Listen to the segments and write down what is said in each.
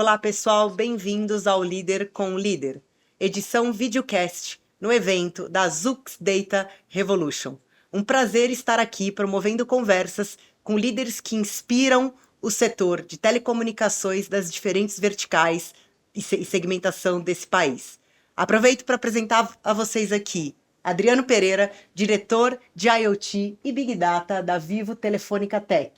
Olá, pessoal, bem-vindos ao Líder com o Líder, edição videocast, no evento da Zux Data Revolution. Um prazer estar aqui promovendo conversas com líderes que inspiram o setor de telecomunicações das diferentes verticais e segmentação desse país. Aproveito para apresentar a vocês aqui Adriano Pereira, diretor de IoT e Big Data da Vivo Telefônica Tech.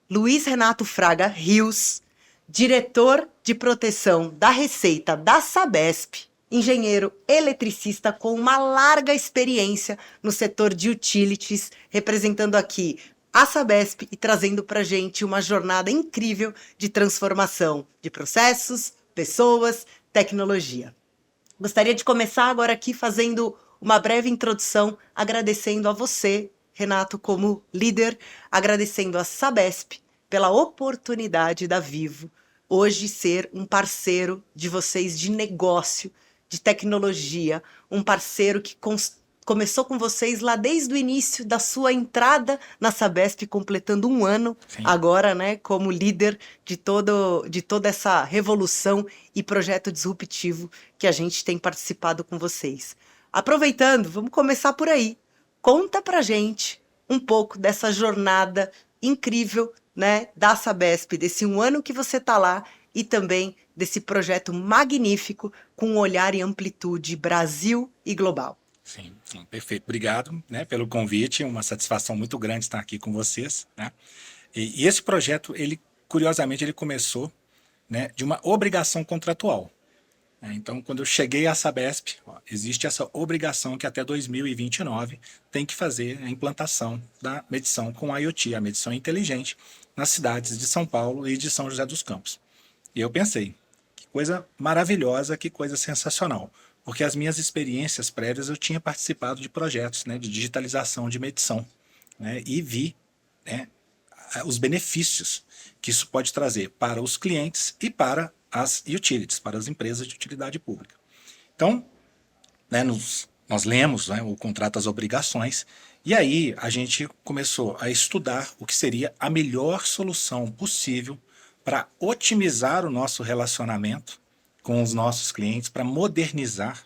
Luiz Renato Fraga Rios, diretor de proteção da Receita da Sabesp, engenheiro eletricista com uma larga experiência no setor de utilities, representando aqui a Sabesp e trazendo para a gente uma jornada incrível de transformação de processos, pessoas, tecnologia. Gostaria de começar agora aqui fazendo uma breve introdução, agradecendo a você, Renato, como líder, agradecendo a Sabesp pela oportunidade da Vivo hoje ser um parceiro de vocês de negócio, de tecnologia, um parceiro que começou com vocês lá desde o início da sua entrada na Sabesp, completando um ano. Sim. Agora, né, como líder de toda essa revolução e projeto disruptivo que a gente tem participado com vocês. Aproveitando, vamos começar por aí. Conta pra gente um pouco dessa jornada incrível, né, da Sabesp, desse um ano que você está lá e também desse projeto magnífico com olhar e amplitude Brasil e global. Sim, perfeito. Obrigado, né, pelo convite. Uma satisfação muito grande estar aqui com vocês, né? E esse projeto, curiosamente, ele começou, né, de uma obrigação contratual. Então, quando eu cheguei à Sabesp, existe essa obrigação que até 2029 tem que fazer a implantação da medição com IoT, a medição inteligente, nas cidades de São Paulo e de São José dos Campos. E eu pensei, que coisa maravilhosa, que coisa sensacional, porque as minhas experiências prévias eu tinha participado de projetos, né, de digitalização de medição, né, e vi, né, os benefícios que isso pode trazer para os clientes e para as utilities, para as empresas de utilidade pública. Então, né, nós lemos, né, o contrato, as obrigações, e aí a gente começou a estudar o que seria a melhor solução possível para otimizar o nosso relacionamento com os nossos clientes, para modernizar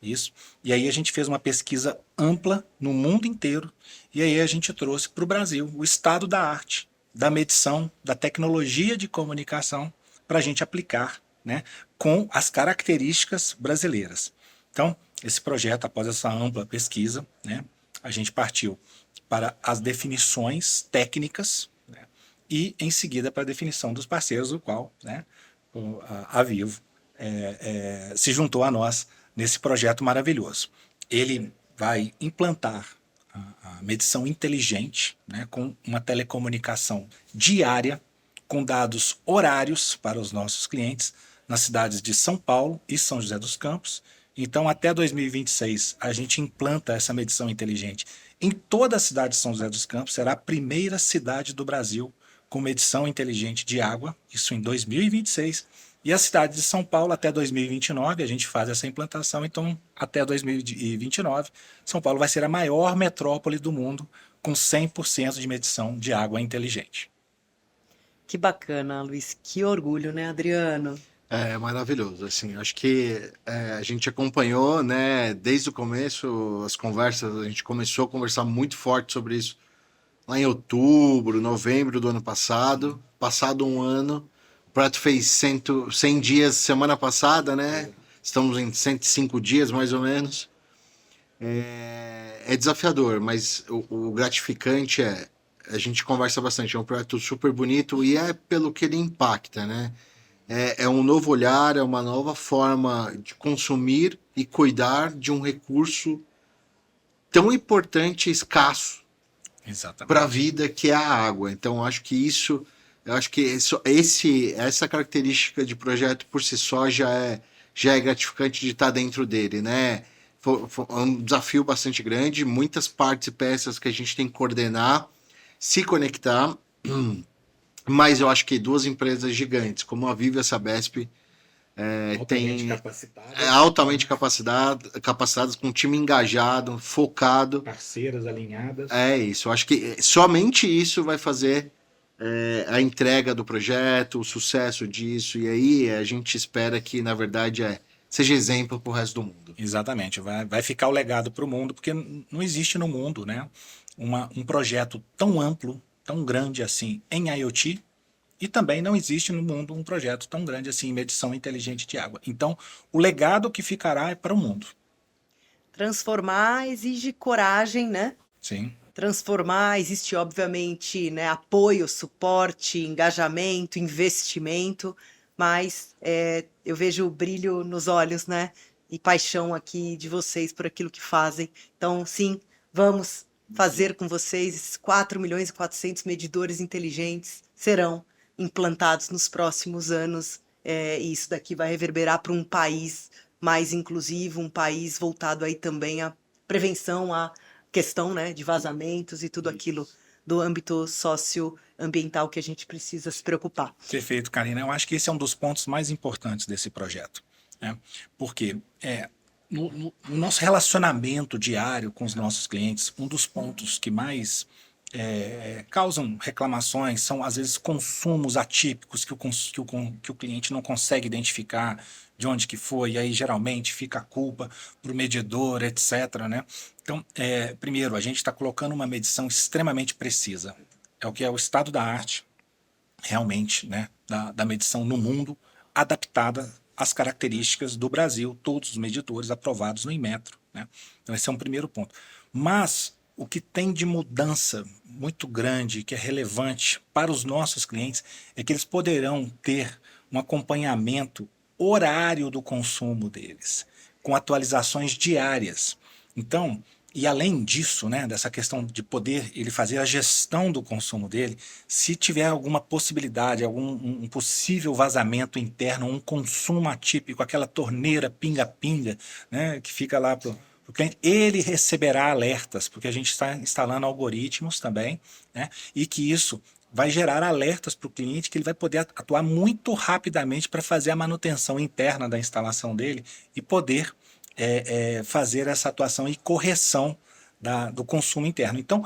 isso. E aí a gente fez uma pesquisa ampla no mundo inteiro, e aí a gente trouxe para o Brasil o estado da arte, da medição, da tecnologia de comunicação, para a gente aplicar, né, com as características brasileiras. Então, esse projeto, após essa ampla pesquisa, né, a gente partiu para as definições técnicas, né, e, em seguida, para a definição dos parceiros, o qual, né, a Vivo se juntou a nós nesse projeto maravilhoso. Ele vai implantar a medição inteligente, né, com uma telecomunicação diária, com dados horários para os nossos clientes nas cidades de São Paulo e São José dos Campos. Então, até 2026, a gente implanta essa medição inteligente em toda a cidade de São José dos Campos. Será a primeira cidade do Brasil com medição inteligente de água, isso em 2026. E a cidade de São Paulo, até 2029, a gente faz essa implantação. Então, até 2029, São Paulo vai ser a maior metrópole do mundo com 100% de medição de água inteligente. Que bacana, Luiz. Que orgulho, né, Adriano? É maravilhoso, assim, acho que a gente acompanhou, né, desde o começo, as conversas, a gente começou a conversar muito forte sobre isso lá em outubro, novembro do ano passado. Passado um ano, o projeto fez 100 dias semana passada, né, estamos em 105 dias mais ou menos. É desafiador, mas o gratificante a gente conversa bastante, é um projeto super bonito e é pelo que ele impacta, né? É um novo olhar, é uma nova forma de consumir e cuidar de um recurso tão importante e escasso para a vida, que é a água. Então, eu acho que essa característica de projeto por si só já é gratificante de estar dentro dele, né? Foi um desafio bastante grande, muitas partes e peças que a gente tem que coordenar, se conectar. Mas eu acho que duas empresas gigantes, como a Vivo e a Sabesp, altamente capacitadas, com um time engajado, focado. Parceiras alinhadas. É isso. Eu acho que somente isso vai fazer a entrega do projeto, o sucesso disso, e aí a gente espera que, na verdade, seja exemplo para o resto do mundo. Exatamente, vai ficar o legado para o mundo, porque não existe no mundo, né, um projeto tão amplo, tão grande assim em IoT, e também não existe no mundo um projeto tão grande assim em medição inteligente de água. Então, o legado que ficará é para o mundo. Transformar exige coragem, né? Sim. Transformar existe, obviamente, né, apoio, suporte, engajamento, investimento, mas eu vejo o brilho nos olhos, né? E paixão aqui de vocês por aquilo que fazem. Então, sim, vamos fazer com vocês esses 4 milhões e 400 medidores inteligentes serão implantados nos próximos anos, e isso daqui vai reverberar para um país mais inclusivo, um país voltado aí também à prevenção, à questão, né, de vazamentos e tudo aquilo do âmbito socioambiental que a gente precisa se preocupar. Perfeito, Karina. Eu acho que esse é um dos pontos mais importantes desse projeto, né? Porque no nosso relacionamento diário com os nossos clientes, um dos pontos que mais causam reclamações são, às vezes, consumos atípicos que o cliente não consegue identificar de onde que foi, e aí geralmente fica a culpa para o medidor, etc., né? Então, primeiro, a gente está colocando uma medição extremamente precisa. É o que é o estado da arte, realmente, né, da medição no mundo, adaptada às características do Brasil, todos os medidores aprovados no Inmetro, né? Então esse é um primeiro ponto. Mas o que tem de mudança muito grande, que é relevante para os nossos clientes, é que eles poderão ter um acompanhamento horário do consumo deles, com atualizações diárias. Então, e além disso, né, dessa questão de poder ele fazer a gestão do consumo dele, se tiver alguma possibilidade, um possível vazamento interno, um consumo atípico, aquela torneira pinga-pinga, né, que fica lá para o cliente, ele receberá alertas, porque a gente está instalando algoritmos também, né, e que isso vai gerar alertas para o cliente, que ele vai poder atuar muito rapidamente para fazer a manutenção interna da instalação dele e poder fazer essa atuação e correção do consumo interno. Então,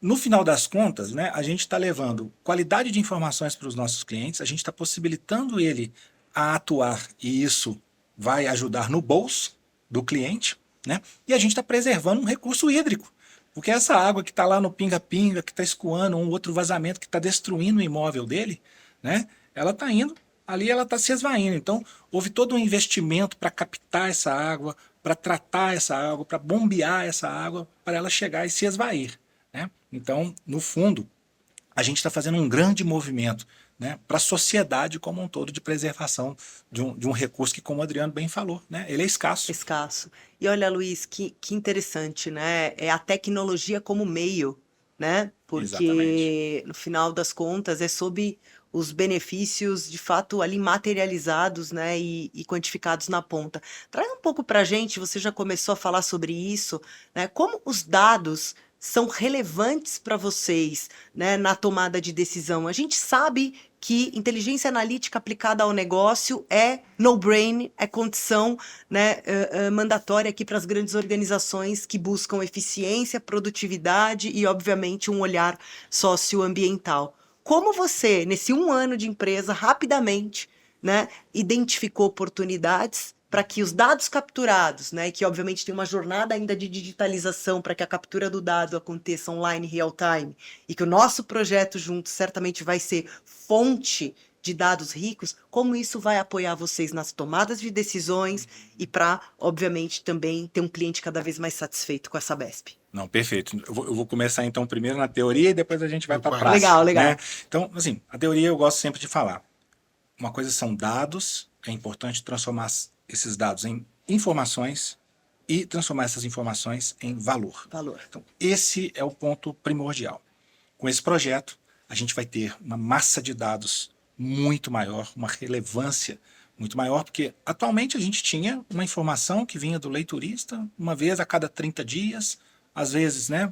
no final das contas, né, a gente está levando qualidade de informações para os nossos clientes, a gente está possibilitando ele a atuar, e isso vai ajudar no bolso do cliente, né, e a gente está preservando um recurso hídrico, porque essa água que está lá no pinga-pinga, que está escoando, um outro vazamento que está destruindo o imóvel dele, né, ela está indo, ali ela está se esvaindo. Então, houve todo um investimento para captar essa água, para tratar essa água, para bombear essa água, para ela chegar e se esvair, né? Então, no fundo, a gente está fazendo um grande movimento, né, para a sociedade como um todo, de preservação de um recurso que, como o Adriano bem falou, né, ele é escasso. Escasso. E olha, Luiz, que interessante, né? É a tecnologia como meio, né? Porque Exatamente. no final das contas é sob os benefícios de fato ali materializados, né? E quantificados na ponta. Traz um pouco para a gente, você já começou a falar sobre isso, né? Como os dados são relevantes para vocês, né, na tomada de decisão. A gente sabe que inteligência analítica aplicada ao negócio é no-brain, é condição, né, mandatória aqui para as grandes organizações que buscam eficiência, produtividade e, obviamente, um olhar socioambiental. Como você, nesse 1 ano de empresa, rapidamente, né, identificou oportunidades para que os dados capturados, né, que obviamente tem uma jornada ainda de digitalização para que a captura do dado aconteça online real time, e que o nosso projeto junto certamente vai ser fonte de dados ricos, como isso vai apoiar vocês nas tomadas de decisões e para, obviamente, também ter um cliente cada vez mais satisfeito com essa BESP. Não, perfeito. Eu vou começar então primeiro na teoria e depois a gente vai para a prática. Legal, legal. Né? Então, assim, a teoria eu gosto sempre de falar. Uma coisa são dados, é importante transformar esses dados em informações e transformar essas informações em valor. Valor. Então, esse é o ponto primordial. Com esse projeto, a gente vai ter uma massa de dados muito maior, uma relevância muito maior, porque atualmente a gente tinha uma informação que vinha do leiturista uma vez a cada 30 dias, às vezes, né,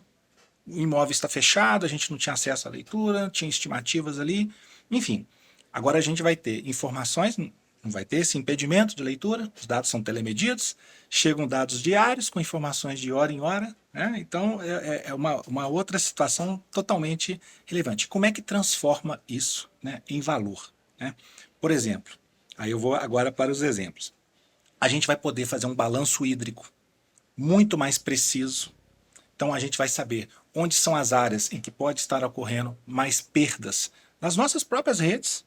o imóvel está fechado, a gente não tinha acesso à leitura, tinha estimativas ali, enfim. Agora a gente vai ter informações não vai ter esse impedimento de leitura, os dados são telemedidos, chegam dados diários com informações de hora em hora, né? Então é uma outra situação totalmente relevante. Como é que transforma isso, né, em valor, né? Por exemplo, aí eu vou agora para os exemplos. A gente vai poder fazer um balanço hídrico muito mais preciso. Então a gente vai saber onde são as áreas em que pode estar ocorrendo mais perdas nas nossas próprias redes.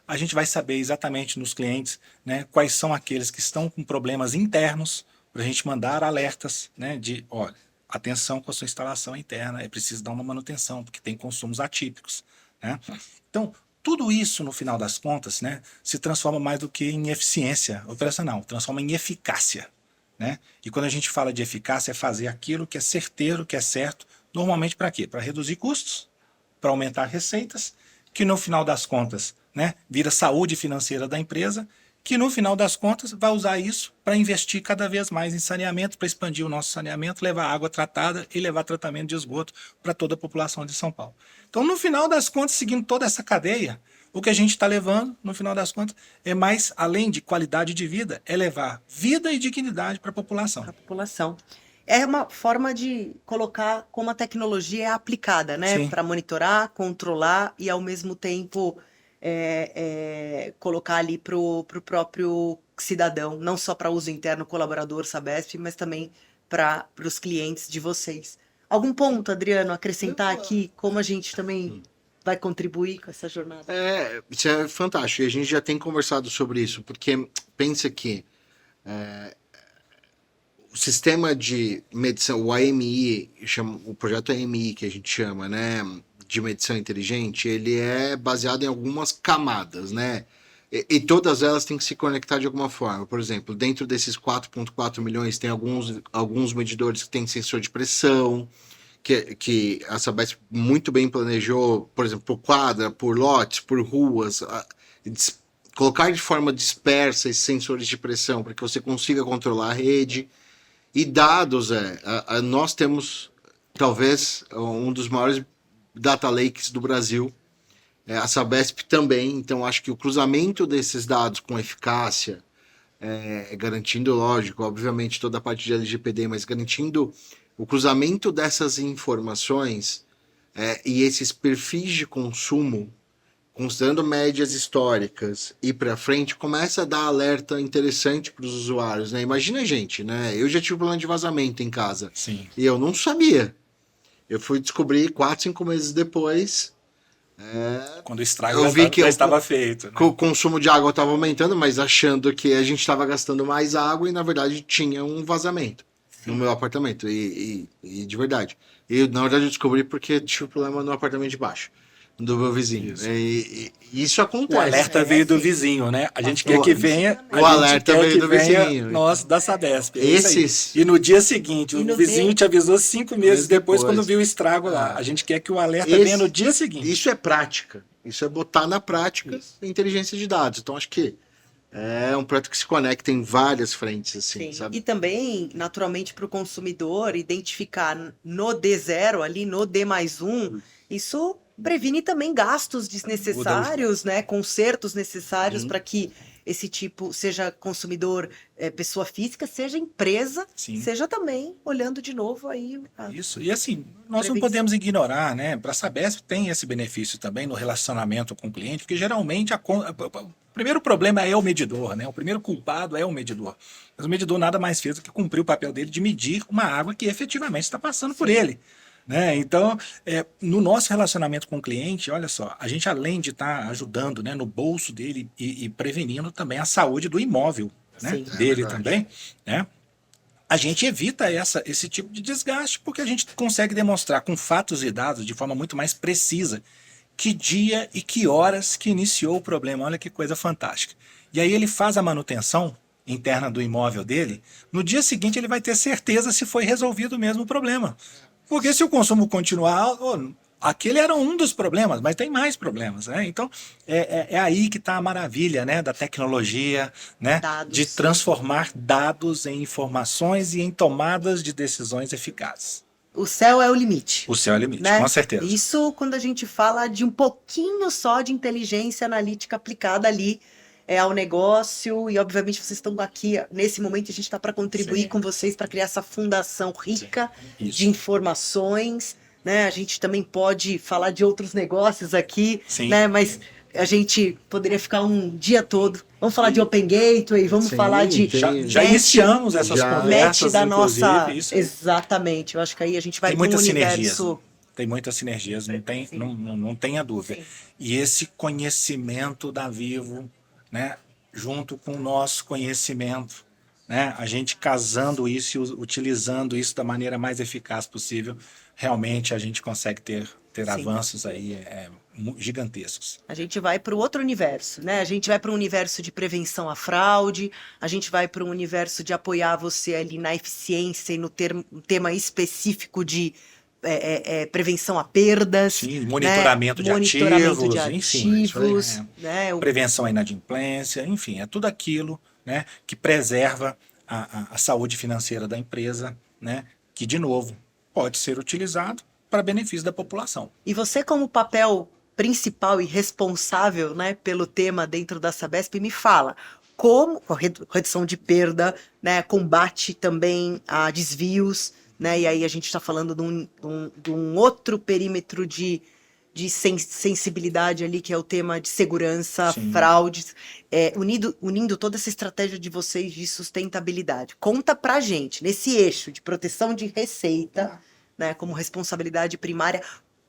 A gente vai saber exatamente nos clientes, né, quais são aqueles que estão com problemas internos, para a gente mandar alertas, né, de, olha, atenção com a sua instalação interna, é preciso dar uma manutenção, porque tem consumos atípicos, né? Então, tudo isso, no final das contas, né, se transforma mais do que em eficiência operacional, transforma em eficácia, né? E quando a gente fala de eficácia, é fazer aquilo que é certeiro, que é certo, normalmente para quê? Para reduzir custos, para aumentar receitas, que no final das contas, né, vira saúde financeira da empresa, que no final das contas vai usar isso para investir cada vez mais em saneamento, para expandir o nosso saneamento, levar água tratada e levar tratamento de esgoto para toda a população de São Paulo. Então, no final das contas, seguindo toda essa cadeia, o que a gente está levando, no final das contas, é mais, além de qualidade de vida, é levar vida e dignidade para a população. A população. É uma forma de colocar como a tecnologia é aplicada, né? Sim. Para monitorar, controlar e, ao mesmo tempo, colocar ali para o próprio cidadão, não só para uso interno, colaborador, Sabesp, mas também para os clientes de vocês. Algum ponto, Adriano, acrescentar aqui, como a gente também vai contribuir com essa jornada? Isso é fantástico. E a gente já tem conversado sobre isso, porque pensa que o sistema de medição, o AMI, o projeto AMI que a gente chama, né, de medição inteligente, ele é baseado em algumas camadas, né? E todas elas têm que se conectar de alguma forma. Por exemplo, dentro desses 4,4 milhões tem alguns medidores que têm sensor de pressão, que a Sabesp muito bem planejou, por exemplo, por quadra, por lotes, por ruas, colocar de forma dispersa esses sensores de pressão para que você consiga controlar a rede. E dados, nós temos talvez um dos maiores data lakes do Brasil, a Sabesp também, então acho que o cruzamento desses dados com eficácia, garantindo, lógico, obviamente toda a parte de LGPD, mas garantindo o cruzamento dessas informações e esses perfis de consumo, considerando médias históricas e para frente, começa a dar alerta interessante para os usuários, né? Imagina a gente, né? Eu já tive problema de vazamento em casa. Sim. E eu não sabia. Eu fui descobrir 4, 5 meses depois. Quando o estrago Eu vi que já estava feito, né? O consumo de água estava aumentando, mas achando que a gente estava gastando mais água e na verdade tinha um vazamento no meu apartamento. E de verdade. E na verdade eu descobri porque tinha problema no apartamento de baixo do meu vizinho. E isso acontece. O alerta veio do vizinho, né? A gente quer que venha. O alerta veio do vizinho. Nossa, da Sabesp. Esses. E no dia seguinte, o vizinho te avisou 5 meses depois, quando viu o estrago lá. A gente quer que o alerta venha no dia seguinte. Isso é prática. Isso é botar na prática a inteligência de dados. Então, acho que é um projeto que se conecta em várias frentes, assim, sabe? E também, naturalmente, para o consumidor identificar no D0, ali no D+1, isso previne também gastos desnecessários, né? Consertos necessários para que esse tipo, seja consumidor, pessoa física, seja empresa, seja também olhando de novo aí. Isso, e assim, nós não podemos ignorar, né? Para a Sabesp tem esse benefício também no relacionamento com o cliente, porque geralmente o primeiro problema é o medidor, né? O primeiro culpado é o medidor. Mas o medidor nada mais fez do que cumprir o papel dele de medir uma água que efetivamente está passando por ele. Né? Então, no nosso relacionamento com o cliente, olha só, a gente além de estar ajudando, né, no bolso dele e prevenindo também a saúde do imóvel, né, dele também, né, a gente evita esse tipo de desgaste porque a gente consegue demonstrar com fatos e dados de forma muito mais precisa que dia e que horas que iniciou o problema. Olha que coisa fantástica. E aí ele faz a manutenção interna do imóvel dele, no dia seguinte ele vai ter certeza se foi resolvido mesmo o problema. Porque se o consumo continuar, aquele era um dos problemas, mas tem mais problemas, né? Então, é aí que está a maravilha, né, da tecnologia, né, de transformar dados em informações e em tomadas de decisões eficazes. O céu é o limite. O céu é o limite, né? Com certeza. Isso quando a gente fala de um pouquinho só de inteligência analítica aplicada ali ao negócio e, obviamente, vocês estão aqui nesse momento, a gente está para contribuir Sim. com vocês para criar essa fundação rica Isso. de informações, né? A gente também pode falar de outros negócios aqui, Sim. né? Mas a gente poderia ficar um dia todo. Vamos falar de Open Gateway, vamos Sim, falar de Já match- iniciamos essas já- conversas, match da inclusive, nossa. isso. Exatamente. Eu acho que aí a gente vai Tem para um muitas sinergias. universo. Tem muitas sinergias, não tenha dúvida. Sim. E esse conhecimento da Vivo, né, junto com o nosso conhecimento, né, a gente casando isso e utilizando isso da maneira mais eficaz possível, realmente a gente consegue ter Sim. avanços aí gigantescos. A gente vai para o outro universo, né? A gente vai para um universo de prevenção à fraude, a gente vai para um universo de apoiar você ali na eficiência e no tema específico de prevenção a perdas, Sim, né? monitoramento de Monitoramento de ativos, enfim, isso aí, ativos, né? prevenção à inadimplência, enfim, é tudo aquilo, né, que preserva a saúde financeira da empresa, né, que, de novo, pode ser utilizado para benefício da população. E você, como papel principal e responsável, né, pelo tema dentro da Sabesp, me fala como a redução de perda, né, combate também a desvios, né, e aí a gente está falando de um outro perímetro de sensibilidade ali, que é o tema de segurança, Sim. fraudes, unindo toda essa estratégia de vocês de sustentabilidade. Conta pra gente, nesse eixo de proteção de receita, né, como responsabilidade primária,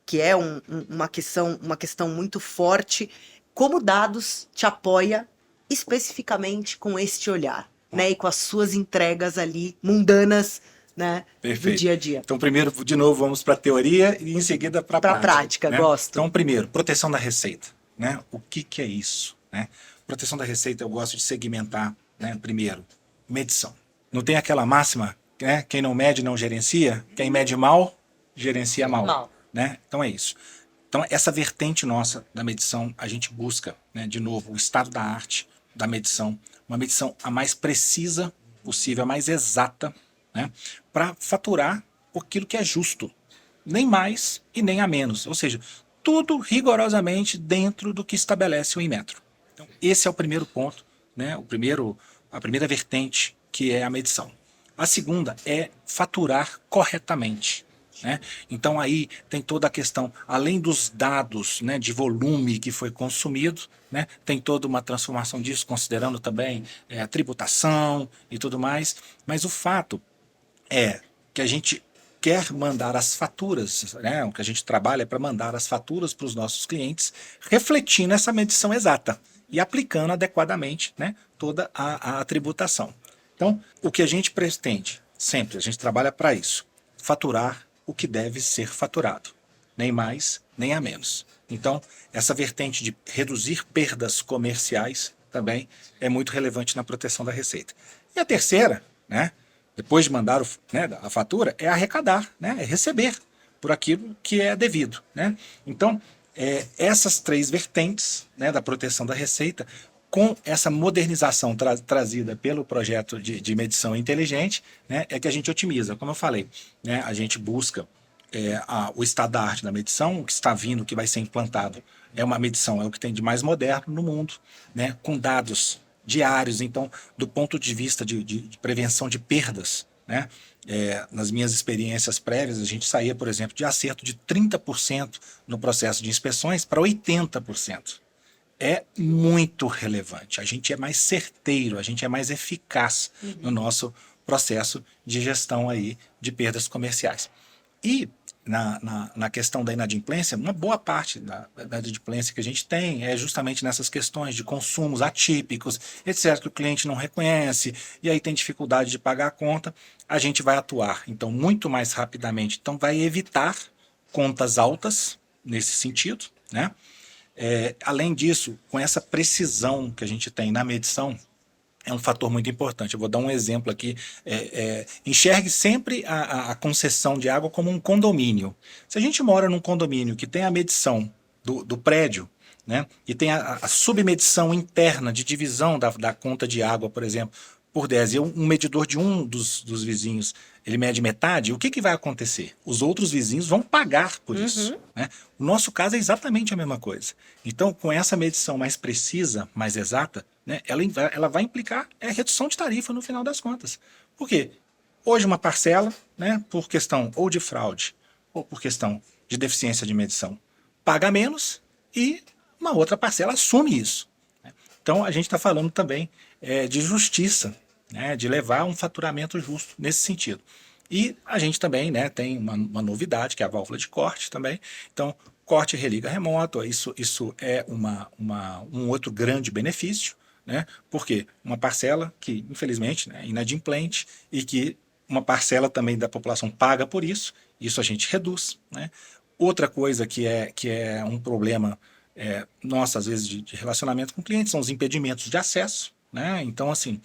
que é uma questão muito forte, como dados te apoia especificamente com este olhar, né, e com as suas entregas ali mundanas, né, do Perfeito. dia a dia. Então, primeiro, de novo, vamos para a teoria e em seguida para a Pra prática. prática, né? gosto. Então, primeiro, proteção da receita. Né? O que é isso? Né? Proteção da receita, eu gosto de segmentar, né? Primeiro, medição. Não tem aquela máxima, né? Quem não mede não gerencia, quem mede mal, gerencia mal. Né? Então é isso. Então, essa vertente nossa da medição, a gente busca, né, de novo, o estado da arte da medição, uma medição a mais precisa possível, a mais exata, né, para faturar aquilo que é justo, nem mais e nem a menos, ou seja, tudo rigorosamente dentro do que estabelece o Inmetro. Então, esse é o primeiro ponto, né, a primeira vertente, que é a medição. A segunda é faturar corretamente. Né? Então aí tem toda a questão, além dos dados, né, de volume que foi consumido, né, tem toda uma transformação disso, considerando também a tributação e tudo mais, mas o fato é que a gente quer mandar as faturas, né, o que a gente trabalha é para mandar as faturas para os nossos clientes, refletindo essa medição exata e aplicando adequadamente, né, toda a tributação. Então, o que a gente pretende, sempre, a gente trabalha para isso, faturar o que deve ser faturado, nem mais, nem a menos. Então, essa vertente de reduzir perdas comerciais também é muito relevante na proteção da receita. E a terceira, né, depois de mandar a fatura, é arrecadar, né, é receber por aquilo que é devido. Né? Então, essas três vertentes, né, da proteção da receita, com essa modernização trazida pelo projeto de medição inteligente, né, é que a gente otimiza. Como eu falei, né, a gente busca o estado da arte da medição, o que está vindo, o que vai ser implantado, é uma medição, é o que tem de mais moderno no mundo, né, com dados diários. Então, do ponto de vista de prevenção de perdas, né, nas minhas experiências prévias, a gente saía, por exemplo, de acerto de 30% no processo de inspeções para 80%. É muito relevante, a gente é mais certeiro, a gente é mais eficaz no nosso processo de gestão aí de perdas comerciais. E na questão da inadimplência, uma boa parte da inadimplência que a gente tem é justamente nessas questões de consumos atípicos, etc., que o cliente não reconhece, e aí tem dificuldade de pagar a conta, a gente vai atuar, então, muito mais rapidamente. Então, vai evitar contas altas nesse sentido, né? Além disso, com essa precisão que a gente tem na medição, é um fator muito importante. Eu vou dar um exemplo aqui. Enxergue sempre a concessão de água como um condomínio. Se a gente mora num condomínio que tem a medição do prédio, né, e tem a submedição interna de divisão da conta de água, por exemplo, por 10, e um medidor de um dos vizinhos, ele mede metade, o que vai acontecer? Os outros vizinhos vão pagar por isso. Né? O nosso caso é exatamente a mesma coisa. Então, com essa medição mais precisa, mais exata, né, ela vai implicar redução de tarifa no final das contas. Por quê? Hoje uma parcela, né, por questão ou de fraude ou por questão de deficiência de medição, paga menos e uma outra parcela assume isso. Então a gente está falando também de justiça, né, de levar um faturamento justo nesse sentido. E a gente também, né, tem uma novidade, que é a válvula de corte também. Então, corte e religa remoto, isso é um outro grande benefício, né, porque uma parcela que, infelizmente, né, é inadimplente e que uma parcela também da população paga por isso a gente reduz. Né. Outra coisa que é um problema nosso, às vezes, de relacionamento com clientes, são os impedimentos de acesso. Né? Então, assim,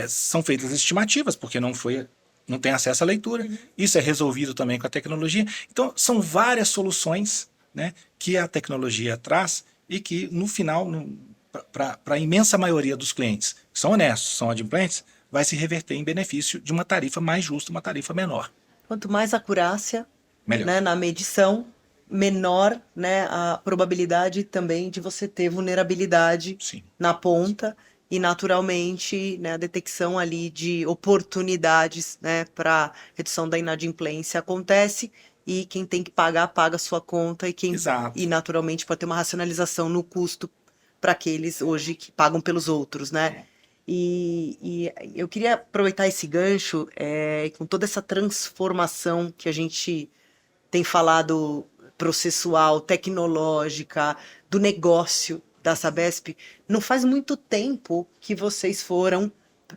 são feitas estimativas, porque não tem acesso à leitura. Isso é resolvido também com a tecnologia. Então, são várias soluções, né, que a tecnologia traz e que, no final, para a imensa maioria dos clientes que são honestos, são adimplentes, vai se reverter em benefício de uma tarifa mais justa, uma tarifa menor. Quanto mais acurácia, Melhor. né, na medição, menor, né, a probabilidade também de você ter vulnerabilidade Sim. na ponta e, naturalmente, né, a detecção ali de oportunidades, né, para redução da inadimplência acontece e quem tem que pagar, paga a sua conta Exato. e naturalmente pode ter uma racionalização no custo para aqueles hoje que pagam pelos outros, né? E eu queria aproveitar esse gancho com toda essa transformação que a gente tem falado processual, tecnológica, do negócio da Sabesp. Não faz muito tempo que vocês foram,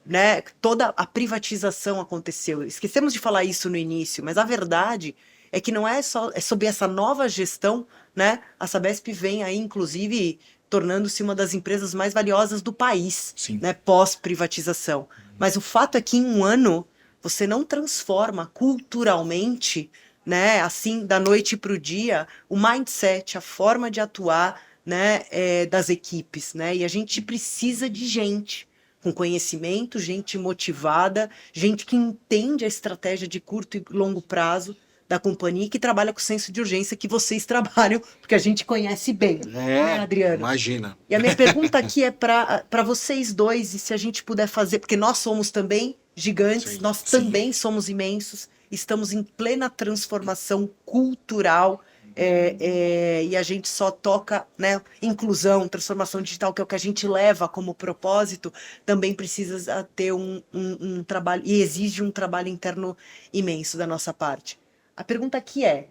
né? Toda a privatização aconteceu. Esquecemos de falar isso no início, mas a verdade é que não é só sob essa nova gestão, né? A Sabesp vem aí, inclusive, tornando-se uma das empresas mais valiosas do país, Sim. né? Pós-privatização. Mas o fato é que em um ano você não transforma culturalmente, né? Assim, da noite para o dia, o mindset, a forma de atuar, né? Das equipes, né? E a gente precisa de gente com conhecimento, gente motivada, gente que entende a estratégia de curto e longo prazo da companhia e que trabalha com o senso de urgência que vocês trabalham, porque a gente conhece bem, né, Adriano? Imagina. E a minha pergunta aqui é para vocês dois, e se a gente puder fazer, porque nós somos também gigantes, Sim, nós também somos imensos, estamos em plena transformação cultural, e a gente só toca, né, inclusão, transformação digital, que é o que a gente leva como propósito, também precisa ter um trabalho, e exige um trabalho interno imenso da nossa parte. A pergunta aqui é,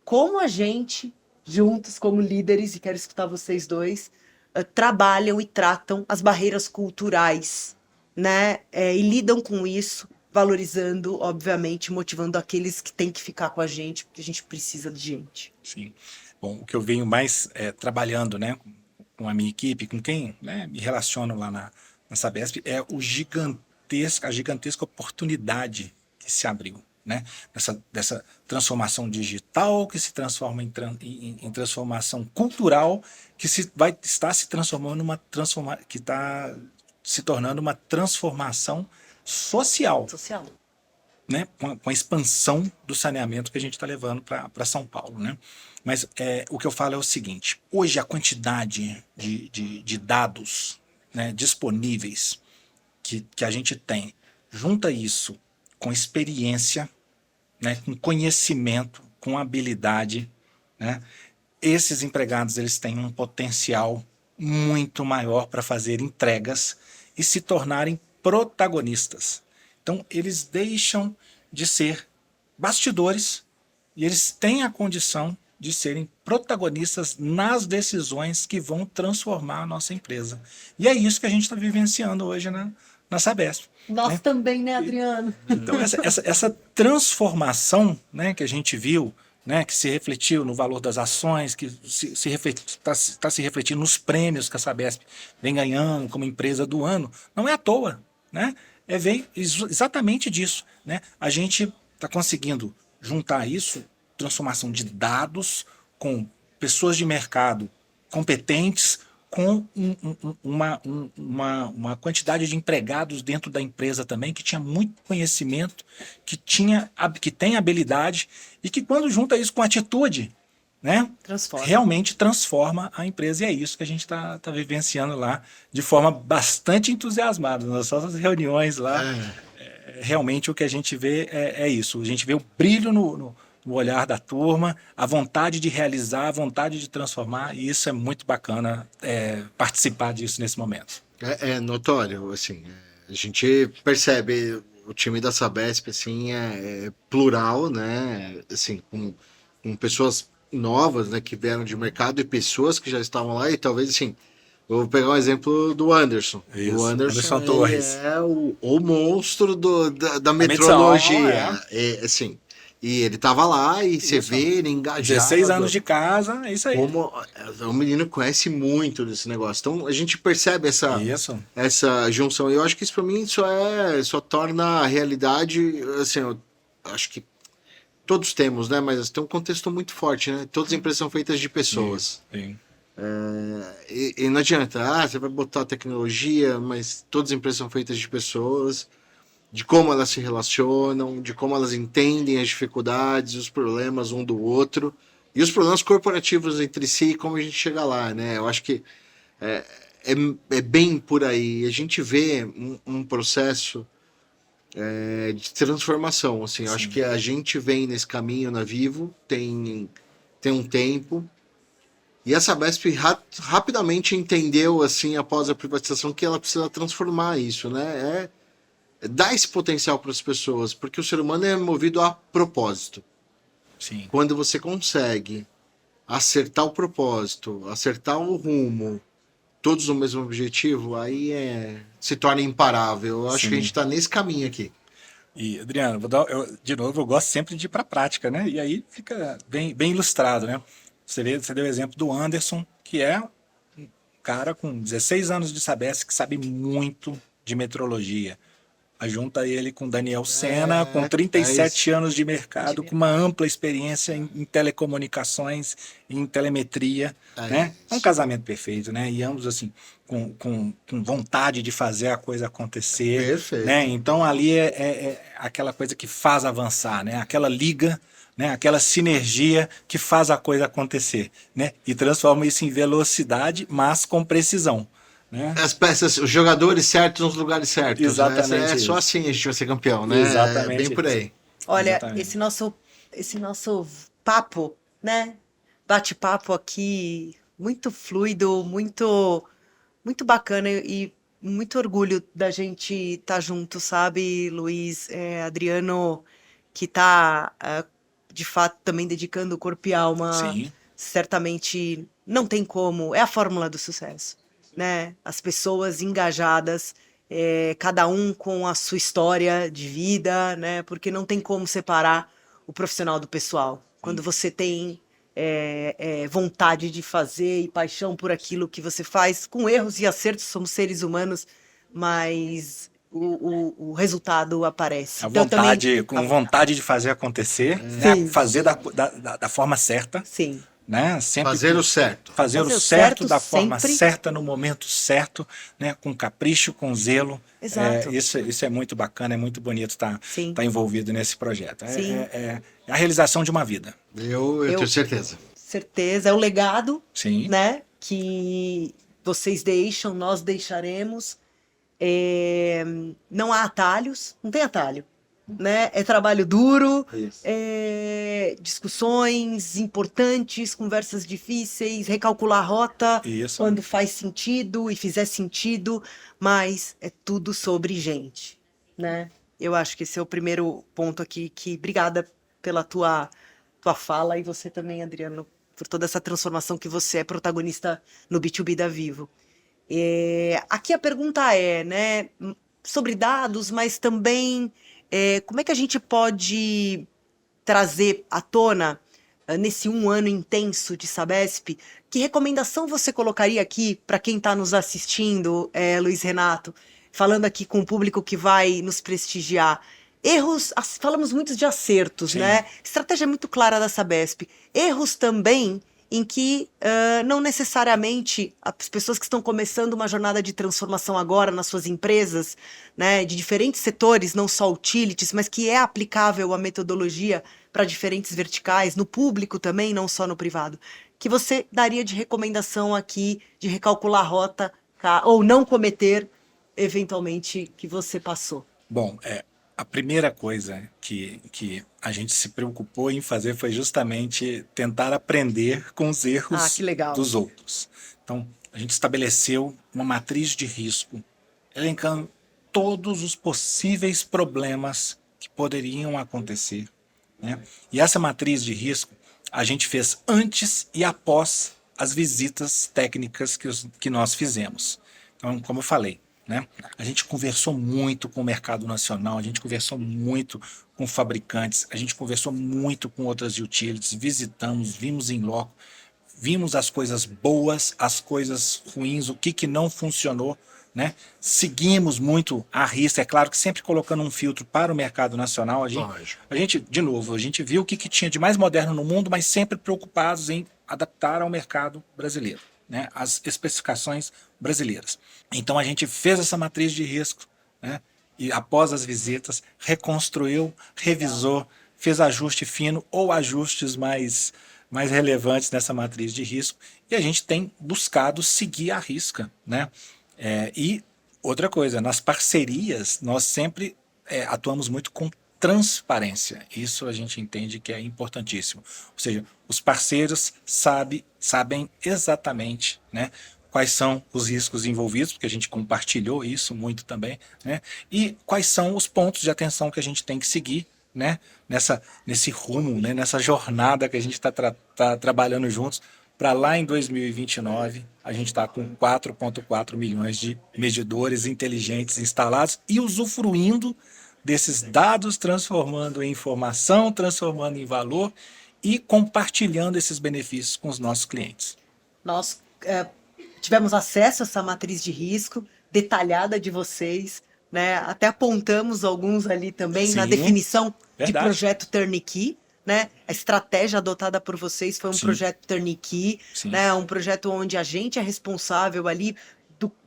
como a gente, juntos como líderes, e quero escutar vocês dois, trabalham e tratam as barreiras culturais, né? E lidam com isso, valorizando, obviamente, motivando aqueles que têm que ficar com a gente, porque a gente precisa de gente. Sim. Bom, o que eu venho mais trabalhando, né, com a minha equipe, com quem, né, me relaciono lá na Sabesp, é a gigantesca oportunidade que se abriu, né, dessa transformação digital que se transforma em transformação cultural, que vai estar se transformando que está se tornando uma transformação social. Social. Né, com a expansão do saneamento que a gente está levando para São Paulo. Né? Mas o que eu falo é o seguinte, hoje a quantidade de dados, né, disponíveis que a gente tem, junta isso com experiência, né, com conhecimento, com habilidade, né, esses empregados eles têm um potencial muito maior para fazer entregas e se tornarem protagonistas. Então, eles deixam de ser bastidores e eles têm a condição de serem protagonistas nas decisões que vão transformar a nossa empresa. E é isso que a gente está vivenciando hoje na Sabesp. Nós, né, também, né, Adriano? Então, essa transformação, né, que a gente viu, né, que se refletiu no valor das ações, que está se refletindo nos prêmios que a Sabesp vem ganhando como empresa do ano, não é à toa, né? Vem exatamente disso, né? A gente está conseguindo juntar isso, transformação de dados com pessoas de mercado competentes, com uma quantidade de empregados dentro da empresa também, que tinha muito conhecimento, que tem habilidade, e que quando junta isso com atitude, né, Transforma. realmente transforma a empresa. E é isso que a gente está vivenciando lá de forma bastante entusiasmada. Nas nossas reuniões lá, realmente o que a gente vê é isso. A gente vê o brilho no olhar da turma, a vontade de realizar, a vontade de transformar, e isso é muito bacana participar disso nesse momento. É notório, assim, a gente percebe o time da Sabesp, assim, é plural, né, assim, com pessoas novas, né, que vieram de mercado e pessoas que já estavam lá, e talvez, assim, eu vou pegar um exemplo do Anderson. Isso, O Anderson, Anderson ele Torres. é o monstro da medição, metrologia, assim, e ele tava lá e você Isso. vê ele engajado. 16 anos de casa, é isso aí. Como o menino conhece muito desse negócio. Então a gente percebe Isso. essa junção. E eu acho que isso para mim só torna a realidade, assim, eu acho que todos temos, né? Mas tem um contexto muito forte, né? Todas as empresas são feitas de pessoas. Sim. E não adianta, você vai botar tecnologia, mas todas as empresas são feitas de pessoas, de como elas se relacionam, de como elas entendem as dificuldades, os problemas um do outro, e os problemas corporativos entre si e como a gente chega lá, né? Eu acho que é, é bem por aí. A gente vê um processo de transformação, assim. Eu acho que a gente vem nesse caminho na Vivo, tem um tempo, e a Sabesp rapidamente entendeu, assim, após a privatização, que ela precisa transformar isso, né? Dar esse potencial para as pessoas, porque o ser humano é movido a propósito. Sim. Quando você consegue acertar o propósito, acertar o rumo, todos no mesmo objetivo, aí se torna imparável. Eu acho Sim. que a gente está nesse caminho aqui. E, Adriano, de novo, eu gosto sempre de ir para a prática, né? E aí fica bem ilustrado, né? Você deu o exemplo do Anderson, que é um cara com 16 anos de Sabesp, que sabe muito de metrologia. Junta ele com Daniel Sena, com 37 anos de mercado, com uma ampla experiência em telecomunicações, em telemetria, né? É um casamento perfeito, né? E ambos, assim, com vontade de fazer a coisa acontecer. Perfeito. Né? Então, ali é aquela coisa que faz avançar, né? Aquela liga, né? Aquela sinergia que faz a coisa acontecer, né? E transforma isso em velocidade, mas com precisão. Né? As peças, os jogadores certos nos lugares certos. Exatamente. Né? Só assim a gente vai ser campeão, né? Exatamente. Bem por aí. Olha, Exatamente. esse nosso papo, né? Bate-papo aqui, muito fluido, muito bacana e muito orgulho da gente estar junto, sabe, Luiz, Adriano, que tá de fato também dedicando o corpo e alma. Sim. Certamente não tem como, é a fórmula do sucesso, né? As pessoas engajadas, cada um com a sua história de vida, né? Porque não tem como separar o profissional do pessoal. Quando você tem vontade de fazer e paixão por aquilo que você faz, com erros e acertos, somos seres humanos, mas o resultado aparece. Com vontade de fazer acontecer, né? Fazer da forma certa. Sim. Né? Sempre fazer o certo. Fazer o certo da forma certa, no momento certo, né? Com capricho, com zelo. Exato. Isso é muito bacana, é muito bonito estar envolvido nesse projeto. É a realização de uma vida. Eu tenho certeza. Certeza. É o legado, Sim. né? Que vocês deixam, nós deixaremos. Não há atalhos, não tem atalho. Né? É trabalho duro, discussões importantes, conversas difíceis, recalcular a rota quando faz sentido e fizer sentido, mas é tudo sobre gente, né? Eu acho que esse é o primeiro ponto aqui, obrigada pela tua fala e você também, Adriano, por toda essa transformação que você é protagonista no B2B da Vivo. Aqui a pergunta né, sobre dados, mas também como é que a gente pode trazer à tona, nesse 1 ano intenso de Sabesp, que recomendação você colocaria aqui para quem está nos assistindo, Luiz Renato, falando aqui com o público que vai nos prestigiar? Erros, falamos muito de acertos, né? Estratégia muito clara da Sabesp. Erros também em que não necessariamente as pessoas que estão começando uma jornada de transformação agora nas suas empresas, né, de diferentes setores, não só utilities, mas que é aplicável a metodologia para diferentes verticais, no público também, não só no privado, que você daria de recomendação aqui de recalcular a rota ou não cometer eventualmente que você passou? Bom, a primeira coisa que a gente se preocupou em fazer foi justamente tentar aprender com os erros Que legal. dos outros. Então, a gente estabeleceu uma matriz de risco, elencando todos os possíveis problemas que poderiam acontecer, né? E essa matriz de risco a gente fez antes e após as visitas técnicas que nós fizemos. Então, como eu falei, né, a gente conversou muito com o mercado nacional, a gente conversou muito com fabricantes, a gente conversou muito com outras utilities, visitamos, vimos em loco, vimos as coisas boas, as coisas ruins, o que não funcionou, né? Seguimos muito a risca, é claro que sempre colocando um filtro para o mercado nacional. A gente, de novo, a gente viu o que tinha de mais moderno no mundo, mas sempre preocupados em adaptar ao mercado brasileiro, né? As especificações brasileiras. Então a gente fez essa matriz de risco, né? E após as visitas, reconstruiu, revisou, fez ajuste fino ou ajustes mais relevantes nessa matriz de risco, e a gente tem buscado seguir a risca, né? E outra coisa, nas parcerias nós sempre atuamos muito com transparência. Isso a gente entende que é importantíssimo. Ou seja, os parceiros sabem exatamente, né, quais são os riscos envolvidos, porque a gente compartilhou isso muito também, né, e quais são os pontos de atenção que a gente tem que seguir, né, nesse rumo, né, nessa jornada que a gente está trabalhando juntos, para lá em 2029 a gente está com 4,4 milhões de medidores inteligentes instalados e usufruindo desses dados, transformando em informação, transformando em valor e compartilhando esses benefícios com os nossos clientes. Nós tivemos acesso a essa matriz de risco detalhada de vocês, né? Até apontamos alguns ali também na definição de projeto turnkey, né? A estratégia adotada por vocês foi um projeto turnkey, né? Um projeto onde a gente é responsável ali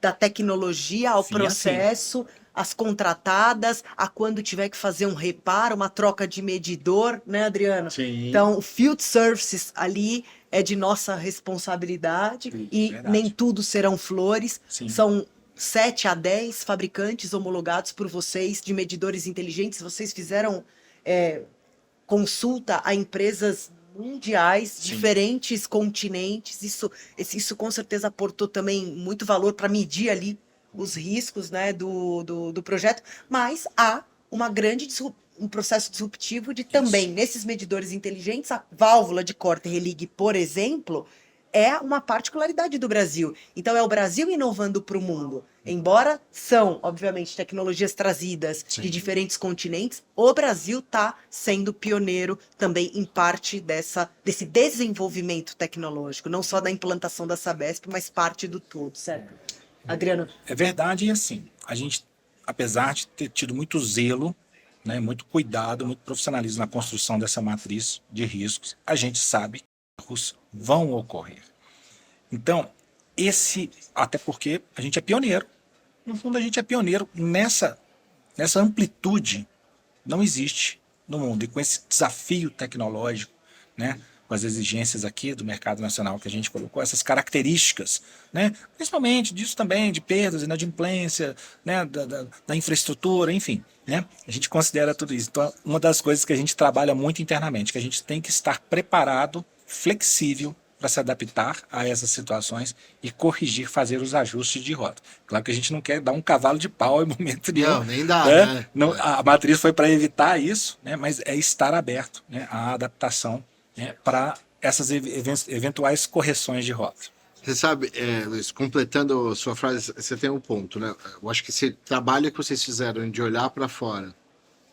da tecnologia ao processo, as contratadas, a quando tiver que fazer um reparo, uma troca de medidor, né, Adriano? Sim. Então, o Field Services ali é de nossa responsabilidade e nem tudo serão flores. São 7 a 10 fabricantes homologados por vocês de medidores inteligentes. Vocês fizeram consulta a empresas mundiais, diferentes continentes. Isso com certeza aportou também muito valor para medir ali os riscos, né, do projeto, mas há um processo disruptivo de também, nesses medidores inteligentes, a válvula de Corte-Religue, por exemplo, é uma particularidade do Brasil. Então, é o Brasil inovando para o mundo. Embora são, obviamente, tecnologias trazidas de diferentes continentes, o Brasil está sendo pioneiro também em parte desse desenvolvimento tecnológico, não só da implantação da Sabesp, mas parte do todo, certo? Adriano? É verdade, e assim, a gente, apesar de ter tido muito zelo, né, muito cuidado, muito profissionalismo na construção dessa matriz de riscos, a gente sabe que erros vão ocorrer. Então, até porque a gente é pioneiro. No fundo, a gente é pioneiro nessa amplitude, não existe no mundo. E com esse desafio tecnológico, né, com as exigências aqui do mercado nacional que a gente colocou, essas características, né, principalmente disso também, de perdas, inadimplência, né, da infraestrutura, enfim, né, a gente considera tudo isso. Então, uma das coisas que a gente trabalha muito internamente, que a gente tem que estar preparado, flexível, para se adaptar a essas situações e corrigir, fazer os ajustes de rota. Claro que a gente não quer dar um cavalo de pau em momento nenhum. Não, nem dá, né? Não, a matriz foi para evitar isso, né? Mas é estar aberto, né, à adaptação, né, para essas eventuais correções de rota. Você sabe, Luiz, completando sua frase, você tem um ponto, né? Eu acho que esse trabalho que vocês fizeram de olhar para fora,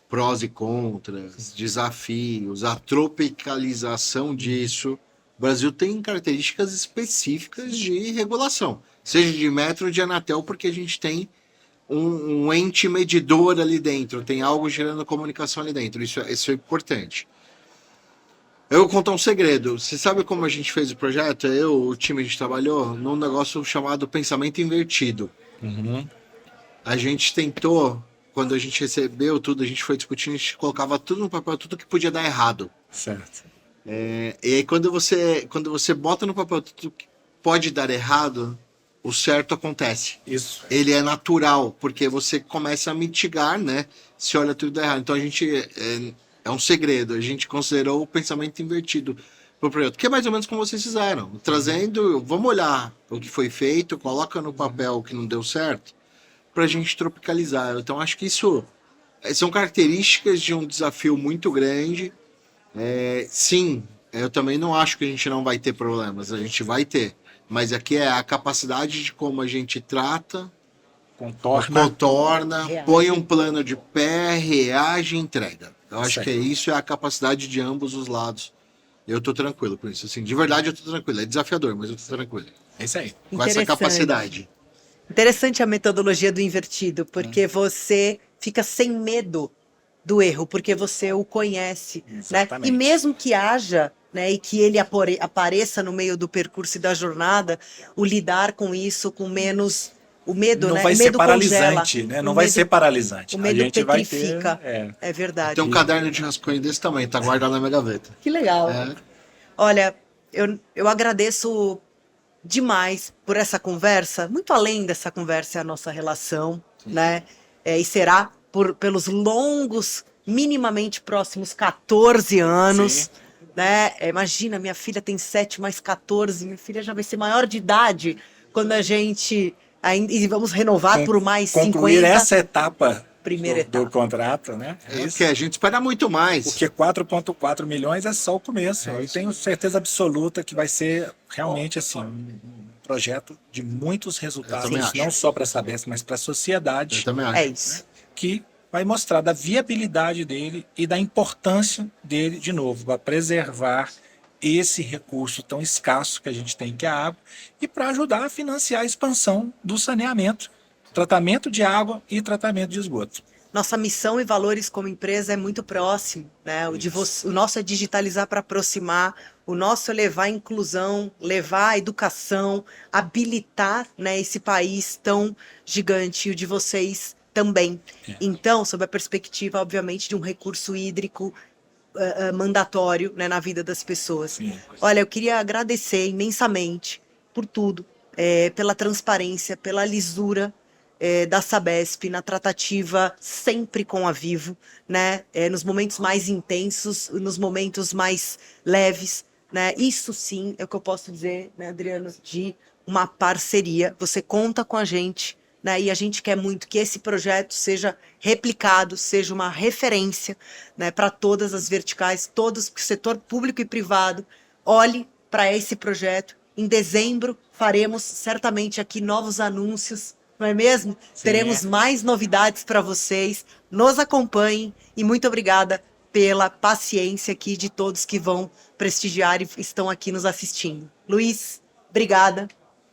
prós e contras, desafios, a tropicalização disso. O Brasil tem características específicas de regulação, seja de Metro ou de Anatel, porque a gente tem um ente medidor ali dentro, tem algo gerando comunicação ali dentro, isso é importante. Eu vou contar um segredo. Você sabe como a gente fez o projeto? O time, a gente trabalhou num negócio chamado pensamento invertido. Uhum. A gente tentou, quando a gente recebeu tudo, a gente foi discutindo, a gente colocava tudo no papel, tudo que podia dar errado. Certo. E aí quando você bota no papel tudo que pode dar errado, o certo acontece. Isso. Ele é natural, porque você começa a mitigar, né? Se olha tudo dá errado. Então a gente, é um segredo, a gente considerou o pensamento invertido pro projeto, que é mais ou menos como vocês fizeram. Trazendo, vamos olhar o que foi feito, coloca no papel o que não deu certo, pra gente tropicalizar. Então acho que isso são características de um desafio muito grande. Sim, eu também não acho que a gente não vai ter problemas, a gente vai ter. Mas aqui é a capacidade de como a gente trata, contorna, Reage. põe um plano de pé, reage e entrega. Eu acho Certo. que isso é a capacidade de ambos os lados. Eu tô tranquilo com isso. Assim, de verdade eu tô tranquilo. É desafiador, mas eu tô tranquilo. É isso aí. Com essa Interessante. capacidade. Interessante a metodologia do invertido, porque você fica sem medo do erro, porque você o conhece, né? Exatamente. E mesmo que haja, né, e que ele apareça no meio do percurso e da jornada, o lidar com isso com menos o medo, Não né? vai O ser medo paralisante, congela. né? Não O vai medo- ser paralisante. O A medo gente vai petrifica. ter. É verdade. Tem um caderno de rascunho desse tamanho, tá guardado na minha gaveta. Que legal. É. Olha, eu agradeço demais por essa conversa. Muito além dessa conversa é a nossa relação, né? E será pelos longos, minimamente próximos 14 anos. Sim. Né? Imagina, minha filha tem 7 mais 14, minha filha já vai ser maior de idade quando a gente ainda e vamos renovar por mais Concluir 50. essa etapa Primeira do etapa. contrato, né? É É isso. que a gente espera muito mais. Porque 4,4 milhões é só o começo. Eu tenho certeza absoluta que vai ser realmente assim um projeto de muitos Eu também resultados, acho. não só para a Sabesp, mas para a Eu sociedade, também acho. É isso. que vai mostrar da viabilidade dele e da importância dele, de novo, para preservar esse recurso tão escasso que a gente tem, que é a água, e para ajudar a financiar a expansão do saneamento, tratamento de água e tratamento de esgoto. Nossa missão e valores como empresa é muito próximo, né? O nosso é digitalizar para aproximar, o nosso é levar a inclusão, levar a educação, habilitar, né, esse país tão gigante, e o de vocês também. Então, sob a perspectiva, obviamente, de um recurso hídrico mandatório, né, na vida das pessoas. Sim. Olha, eu queria agradecer imensamente por tudo, pela transparência, pela lisura da Sabesp na tratativa sempre com a Vivo, né? Nos momentos mais intensos, nos momentos mais leves, né? Isso sim é o que eu posso dizer, né, Adriano, de uma parceria. Você conta com a gente, né? E a gente quer muito que esse projeto seja replicado, seja uma referência, né, para todas as verticais, todos, que o setor público e privado olhe para esse projeto. Em dezembro faremos certamente aqui novos anúncios, não é mesmo? Sim, Teremos mais novidades para vocês. Nos acompanhem e muito obrigada pela paciência aqui de todos que vão prestigiar e estão aqui nos assistindo. Luiz, obrigada.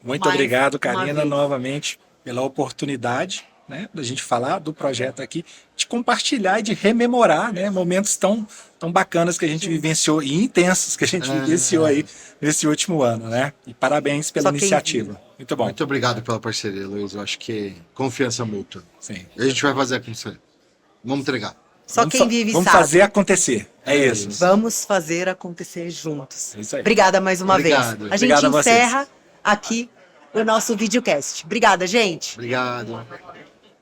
Muito Mais obrigado, uma Karina, vez. novamente, pela oportunidade, né, da gente falar do projeto aqui, de compartilhar e de rememorar, né, momentos tão bacanas que a gente vivenciou e intensos que a gente vivenciou aí nesse último ano, né? E parabéns pela Só quem iniciativa. Muito bom. Muito obrigado pela parceria, Luiz. Eu acho que confiança mútua. Sim. E a gente vai fazer acontecer. Vamos entregar. Só quem vive vamos sabe. fazer acontecer. É isso. Vamos fazer acontecer juntos. É isso aí. Obrigada mais uma Obrigado. vez. A gente Obrigado a vocês. encerra aqui o nosso videocast. Obrigada, gente. Obrigado.